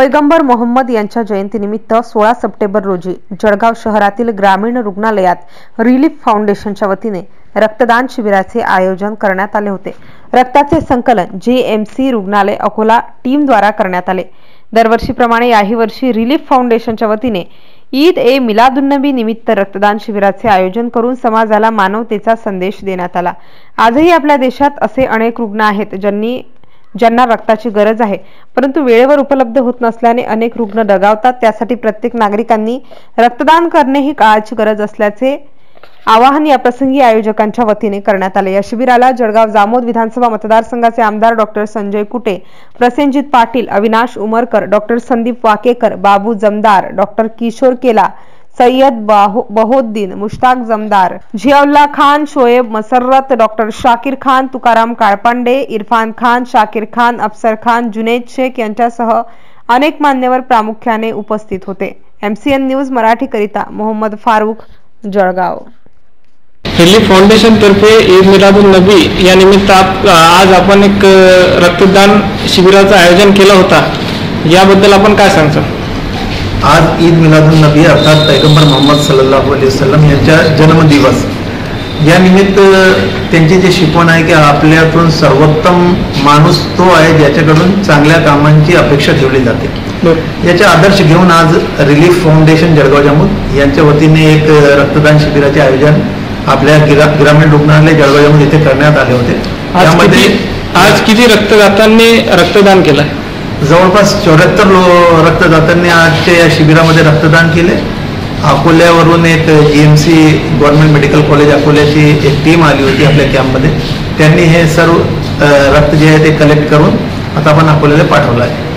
पैगंबर मोहम्मद यांच्या जयंतीनिमित्त 16 सप्टेंबर रोजी जळगाव शहरातील ग्रामीण रुग्णालयात रिलीफ फाउंडेशनच्या वतीने रक्तदान शिबिराचे आयोजन करण्यात आले होते। रक्ताचे संकलन JMC रुग्णालय अकोला टीम द्वारा करण्यात आले। दरवर्षीप्रमाणे याही वर्षी रिलीफ फाउंडेशनच्या वतीने ईद ए मिलादुन्नबी निमित्त रक्तदान शिबिराचे आयोजन करून समाजाला मानवतेचा संदेश देण्यात आला। आजही आपल्या देशात असे अनेक रुग्ण आहेत ज्यांना रक्ताची गरज आहे, परंतु वेळेवर उपलब्ध होत नसल्याने अनेक रुग्ण दगावतात। त्यासाठी प्रत्येक नागरिकांनी रक्तदान करणे ही काळाची गरज असल्याचे आवाहन या प्रसंगी आयोजकांच्या वतीने करण्यात आले। या शिबिराला जळगाव जामोद विधानसभा मतदारसंघाचे आमदार डॉ. संजय कुटे, प्रसेनजित पाटील, अविनाश उमरकर, डॉ. संदीप वाकेकर, बाबू जमदार, डॉ. किशोर केला, सय्यद बहोद्दीन, मुश्ताक जमदार, झियाउल्ला खान, शोएब मसर्रत, डॉ. शाकिर खान, तुकाराम काळपांडे, इरफान खान, शाकिर खान, अफसर खान, जुनैद शेख यांच्यासह अनेक मान्यवर प्रामुख्याने उपस्थित होते। MCN न्यूज मराठी करिता मोहम्मद फारूक, जळगाव। रिलीफ फाउंडेशन तर्फे ईद मिलादुन्नबी या निमित्त आज आपण एक रक्तदान शिबिराचं आयोजन केलं होता, याबद्दल आपण काय सांगता? आज ईद मिलादुन्नबी अर्थात पैगंबर मोहम्मद सल्लल्लाहु अलैहि वसल्लम यांचा जन्मदिवस या निमित्त त्यांची जी शिकवण आहे की आपल्यातून सर्वोत्तम माणूस तो आहे ज्याच्याकडून चांगल्या कामांची अपेक्षा ठेवली जाते। याचे आदर्श घेऊन आज रिलीफ फाउंडेशन जळगाव जामोद यांच्या वतीने एक रक्तदान शिबिराचे आयोजन आपल्या ग्रामीण रुग्णालय जळगाव जामोद येथे करण्यात आले होते। यामध्ये आज किती रक्तदात्यांनी रक्तदान केलं? जवळपास 74 रक्तदात्यांनी आजच्या या शिबिरामध्ये रक्तदान केले। अकोल्यावरून एक JMC गव्हर्नमेंट मेडिकल कॉलेज अकोल्याची एक टीम आली होती आपल्या कॅम्पमध्ये। त्यांनी हे सर्व रक्त जे आहे ते कलेक्ट करून आता आपण अकोल्याला पाठवलं आहे।